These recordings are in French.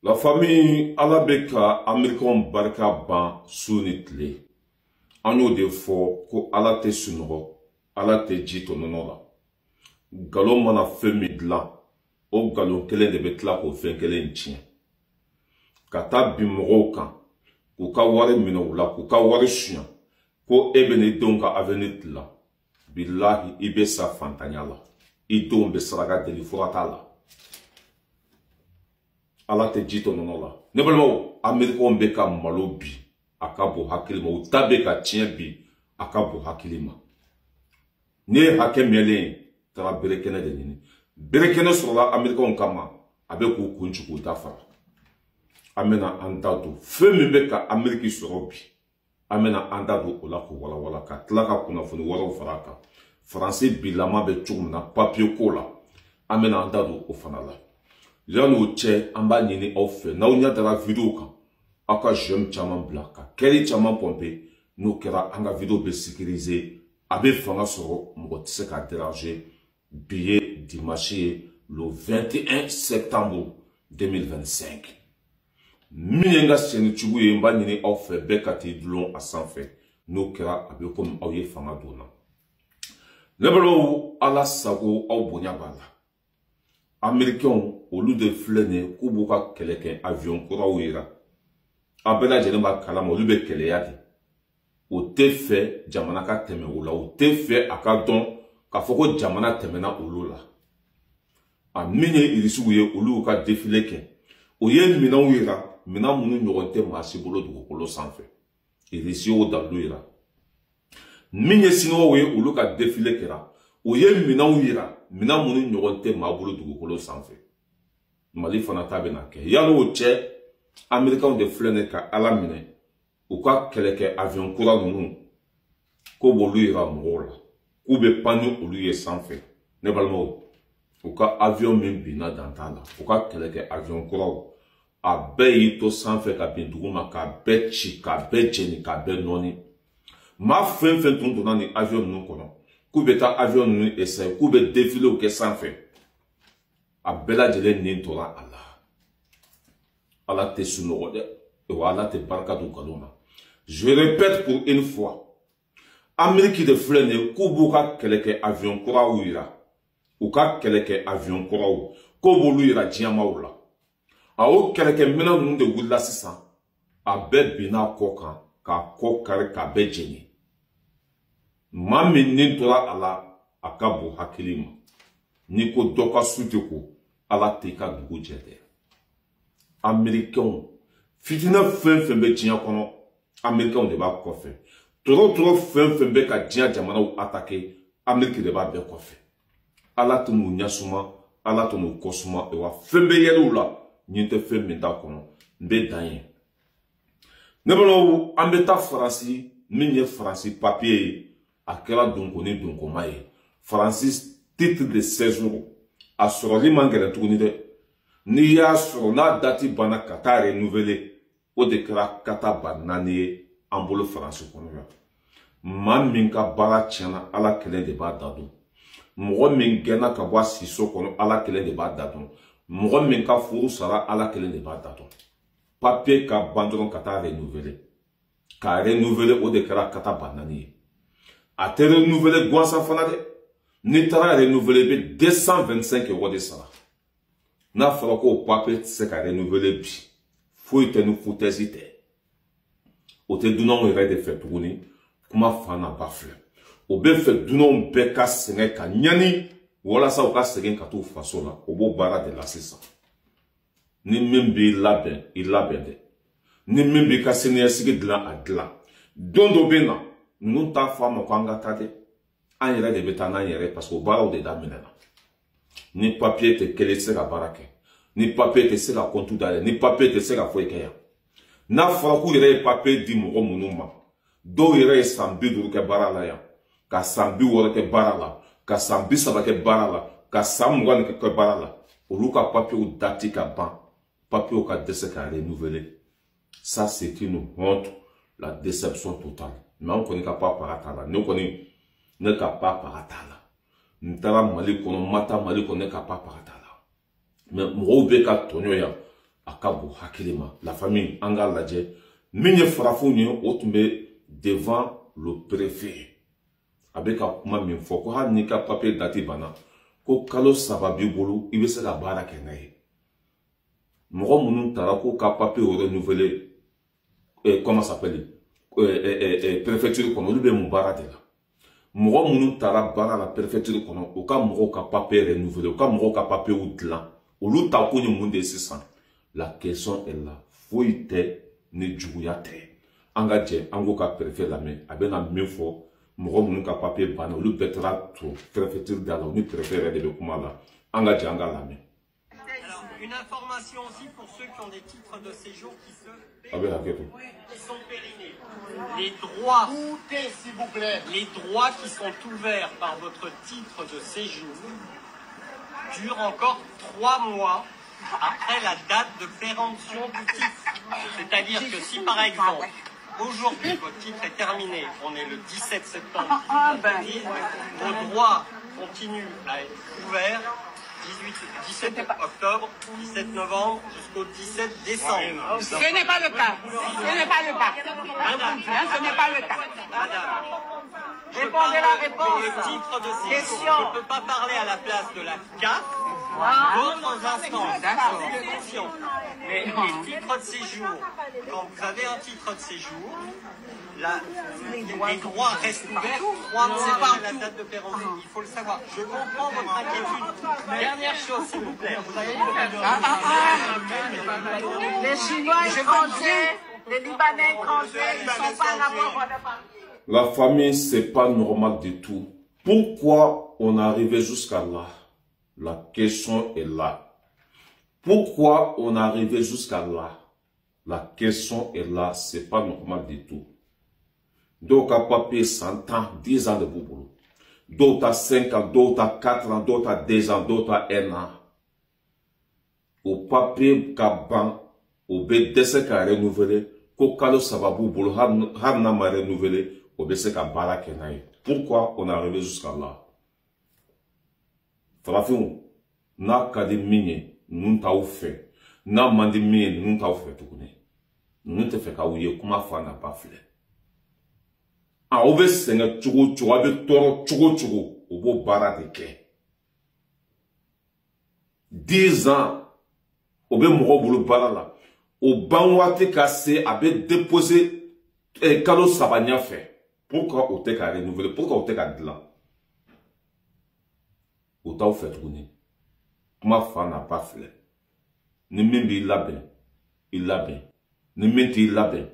La famille Alabeka American Barka Ban Sunitle. Anyo de fo ko alate sunro, alate jito nonola. Galon mana femi dla, o galon kelen de betla ko fen kelen chien. Kata bimro kan, ko ka ware minowla, ko ka ware chien, ko ebene donka avenit la. Billahi ibe sa fantanyala. Idon besraga deliforatala. Alate jito nonola. Nebelmo, Amerikon beka malobi. Akabo hakilima. Utabeka tienbi. Akabo hakilima. Ne hakem yele. Tara berekene de nini. Berekene sur la Amerikon kama. Avec ou kunchuku dafara. Amena andado. Femi beka Ameriki sorobi. Amena andado olako wala wala ka. Tlaka kuna funi wala faraka. Français bilama be chumna papier kola. Amena andado ofanala. Jano che amba nini ofe. Na unya dara video kan. Aka jem chaman blaka. Keri chaman pompe. Nou kera anga video be sécurisé. Abe fanga soro. Mgo tise ka déranger. Billet dimanche le 21 septembre 2025. Minenga seni chubu yemba nini ofe. Bekati dulon a sanfe. Nou kera abe kom aye fanga dona. Nebelo ala sago au bonya bala. Américains, au lieu de flâner, kubuka keleke avion kura ouira. Abela jeneba kalama au lieu de keleyadi. O te fe jamana ka teme oula. O te fe akadon ka foko jamana temena oulola. A mine irisouye au lieu ka défilé ke. O ye mina ouira, mina mouni nyoronte masibolo du kolo sanfe. Irisi o dablouira. Mine sino ouye au lieu ka défilé kera. O ye mina ouira. Mina muni nyogonte mabulu dugukolo sanfe. Mali fana tabe na ke. Yalo o che, Amerikan de flene ka ala mine. Ou ka keleke avion kura nunu. Ko bolu ira mwola. Koube panyo olu ye sanfe. Ne balmo. Ou ka avion min bina dantala. Ou ka keleke avion kura. A be yito sanfe ka binduguma ka be chi, ka be jeni, ka be noni. Ma fen tunduna ni avion nunu kono. Koube ta avion nous essaye, koube défilé ou que sans fait. A bela jele nintora Allah. Allah te sunode, et Allah te barka du galona. Je répète pour une fois. Amérique de flene, kubuka keleke avion kura ouira. Ou ka keleke avion kura ou. Kobo luira diama oula. A ou keleke mena nous de willa sisan. A be bina kokan, ka kokare ka be jeni. Mami nintora ala akabu hakilima. Niko doka suteko ala teka dugu jede. Americain. Fitina fembe tiya kono. Americain de ba kofe. Toro fembe ka tiya jamana ou atake. Americain de ba be kofe. Ala tunu nyasuma. Ala tunu kosuma. Ewa fembe yelu la. Nyinte fembe da kono. Mbe danyen. Nebolo ambeta Fransi. Minye Fransi papier. A kera donkoni donkomaye. Francis titre de séjour. A soroli mangere tourni de. Ni ya sorona dati bana kata renouvelé. O de kera kata banani ambolo Francis kono ya. Man minka bara tiana ala kelen de ba dadu. Mwo mingena kabwa siso kono ala kelen de ba dadu. Mwo minka furu sara ala kelen de ba dadu. Papier ka bandron kata renouvelé. Ka renouvelé o de kera kata banani. A te renouvelé Gouansa Fanade. Nitara renouvelé 225 euros de salaire. Na frako au papier se ka renouvelé bi. Faut te nous foutezite. O te dounon ire de fait tourni. Kuma fana bafle. O be fait dounon beka senge ka nyani. Wala sa o ka senge katou faso la. O bo bara de la sisa. Ni mimbi il labende. Ni mimbi ka sene sige dlan a dlan. Dondo bena. Nous ta femme kwanga tade an yere de beta na yere parce que bara de daminena ni papier te kele se la barake ni papier te se la kontu dale ni papier te se la foike ya na fraku yere papier di mo munuma do yere sambi duru ke barala ya ka sambi wore ke barala ka sambi saba ke barala ka samwa ke barala oluka papier ou dati ka ban papier ka dese ka renouveler. Ça c'est une honte, la déception totale. Mais on connaît pas paratala. Nous connaissons ne pas paratala. Nous avons mali kono mata mali kono ne pas paratala. Mais moi beka tonyo ya Akabo hakilima. La famille, anga ladje. Minye frafouni, otumbe devant le préfet. Avec un kuma minfo, ko ha nika papier dati bana. Ko kalo sababi bolu, ibe se la bara kenaye. Moro mounou tara ko ka papier renouvelé. Comment ça s'appelle? Préfecture kono, lube moubara de la. Moro mounou tara bara la préfecture kono, ou ka moro ka papier renouvelé, ou ka moro ka papier ou dlan. Ou lou ta kouni mounde 600. La question est là. Fouille ne djouyate. Angadje, ango ka préfet la main. Abena mifo. Mouro mounou ka papier bana. Ou betra tout. Préfecture d'ala. Ou ni préfet de Bekoumala. Angadje, anga la main. Alors, une information aussi pour ceux qui ont des titres de séjour qui sont périmés. Les droits, s'il vous plaît, les droits qui sont ouverts par votre titre de séjour durent encore 3 mois après la date de péremption du titre. C'est-à-dire que si par exemple, aujourd'hui votre titre est terminé, on est le 17 septembre, vos droits continuent à être ouverts 17 octobre, 17 novembre jusqu'au 17 décembre. Ce n'est pas le cas. Ce n'est pas le cas. Madame, ce n'est pas le cas. Madame, Répondez la réponse. pour le titre de séjour, je ne peux pas parler à la place de la CAF, d'autres instances. Attention. Mais les titres de séjour, quand vous avez un titre de séjour, les droits restent ouverts 3 mois après la date de péremption. Il faut le savoir. Je comprends votre inquiétude. Dernière chose, s'il vous plaît. Vous avez les Chinois étrangers, les Libanais étrangers, ils ne sont pas là pour... La famille, c'est pas normal du tout. Pourquoi on est arrivé jusqu'à là? La question est là. Pourquoi on est arrivé jusqu'à là? La question est là, c'est pas normal du tout. D'autres ont papier 100 ans, 10 ans de boulot. D'autres à 5 ans, d'autres à 4 ans, d'autres à 2 ans, d'autres à 1 an. Au papier kaban, au BDC ka renouvelé, ko kalo sababu boulot, harna ma renouvelé, au BDC ka bara kenaye. Pourquoi on est arrivé jusqu'à là? Farafin, na kadi minye, nous t'avons fait. Na mandi minye, nous t'avons fait tout connaître. Nous te fait kaouye, kuma fa n'a pas fait. Ah, on veut senga chugo chugo, abe toro chugo chugo, au beau bara de ke. 10 ans, au be moro boulou bara la. Au banwate cassé, abe déposé, kalo sabanya fait. Pourquoi on te ka renouvelé? Pourquoi on te ka dlan? Ou t'as fait tourner. Ma femme n'a pas fait. Ni mimbi il l'a bien. Il l'a bien. Ni minti il l'a bien.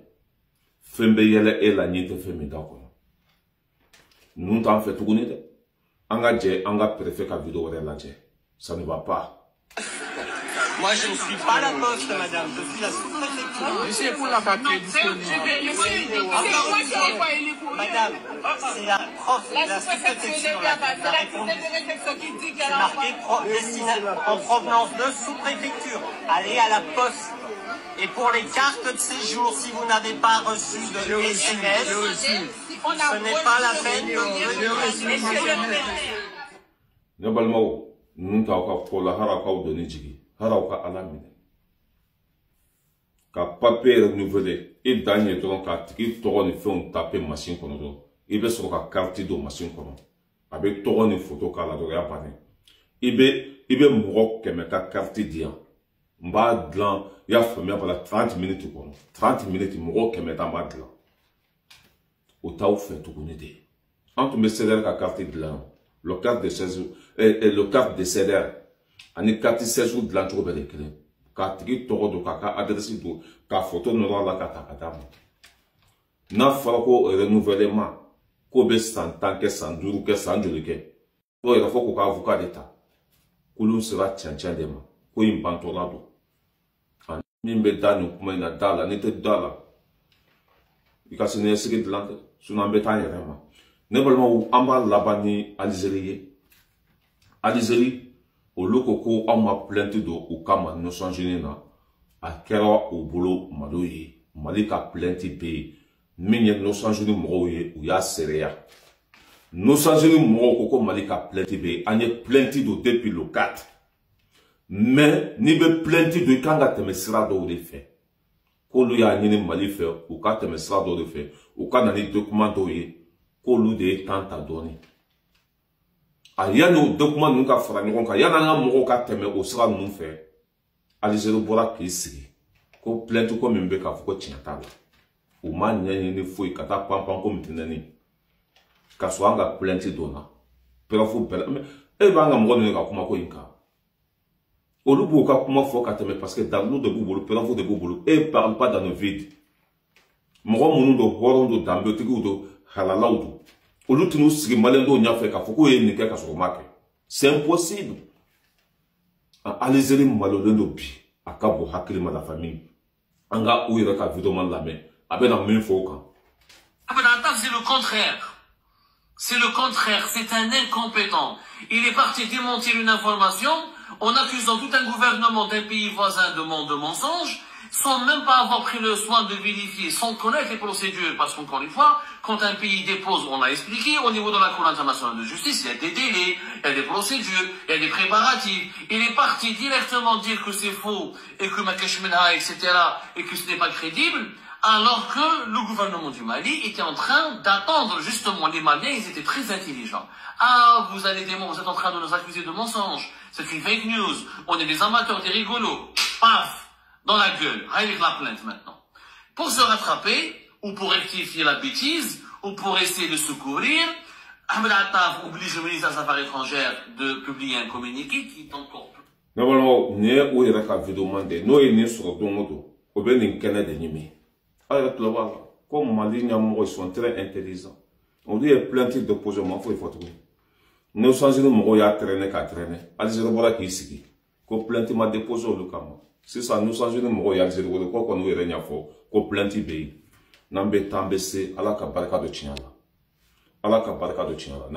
Fembe yele et la nite femme d'accord. Nous t'en fait tourner. Anga dje, anga préfet ka vidéo la dje. Ça ne va pas. Moi, je ne suis pas la poste, madame. Je suis la sous-préfecture. Monsieur, pour la papier disponible. Madame, c'est la sous-préfecture qui a répondu. C'est marqué en provenance de sous-préfecture. Allez à la poste. Et pour les cartes de séjour, si vous n'avez pas reçu de SMS, ce n'est pas la peine de Nabalmao, nous t'avons pour la harakao de Nijigi. Harauka alamine. Ka papier renouvelé, et dernier donc ka tiki toron fait on taper machine kono. Il veut sur ka carte de machine kono. Avec toron photo ka la doya pané. Ibe muro keme ka carte dia. Mba dlan ya famia pour 30 minutes kono. 30 minutes muro keme ta mba dlan. Ou ta ou fait tout connaître. Entre mes CDR ka carte de lan, le carte de séjour et le carte de CDR. Ani kati séjour de l'entour de l'éclair. Ka tiki toro do kaka adresse do ka photo no la kata kata. Na fako renouvellement ko be 100 ans que 100 que 100 ke. To ira foko ka avocat d'état. Kulun sera tchancha dema. Ko imbantola do. An mimbe danu kuma ina dala ni te dala. Ikasi ne sigi de l'entour. Suna mbetanye rema. Nebalma ou amba labani Algérie. Algérie au lokoko on m'a plainte de au kama Nations Unies na a kera au boulot maloye malika plainte be minye Nations Unies moye ou ya sereya Nations Unies mo koko malika plainte be anye plainte de depuis le 4 mais ni be plainte de kanga teme sira do de fait kolu ya ni mali fait ou ka teme sira do de fait ou ka na ni document do ye kolu de tanta doni aya no document nunca fara ni konka ya na mo ka teme o sira nu fait ali zero bora kisigi ko plainte ko membe ka fuko chinatala o man nyani ni foi kata pampan ko mtinani ka swanga plainte dona pela fu pela e banga mo ne ka kuma ko inka olubu ka kuma fo ka teme parce que dans l'eau de boubolo pela fu de boubolo et parle pas dans le vide mo munu do horon do dambe tigu do halalaudu olutinu sigi malendo nyafe ka fuko e ni ka so make c'est impossible alizeli malolendo bi akabo hakili la famille anga ouira ka vidéo la main abena même foka c'est le contraire. C'est le contraire, c'est un incompétent. Il est parti démentir une information en accusant tout un gouvernement d'un pays voisin de mensonges, sans même pas avoir pris le soin de vérifier, sans connaître les procédures. Parce qu'encore une fois, quand un pays dépose, on l'a expliqué, au niveau de la Cour internationale de justice, il y a des délais, il y a des procédures, il y a des préparatifs. Il est parti directement dire que c'est faux, et que Makashmena, etc., et que ce n'est pas crédible, alors que le gouvernement du Mali était en train d'attendre justement les Maliens, ils étaient très intelligents. Ah, vous êtes en train de nous accuser de mensonges, c'est une fake news, on est des amateurs, des rigolos, paf, dans la gueule, avec la plainte maintenant. Pour se rattraper, ou pour rectifier la bêtise, ou pour essayer de secourir, Ahmed Attaf oblige le ministre des Affaires étrangères de publier un communiqué qui est encore plus. Normalement, ne ou ira ka vidéo mande, no e ne sur domodo, o ben en kena de nimi. Alors, comme Mali, ils sont très intelligents. On dit plein de d'opposition, il faut trouver. Nous sommes en train de traîner, qu'à traîner. Allez, je vais qui ici. Qu'on plainte m'a déposé au locament. C'est ça, nous sommes en train de quoi qu'on nous est rien fort. Qu'on plainte pays. N'embêtons pas, à la cabarca de Tignala. À la cabarca de Tignala.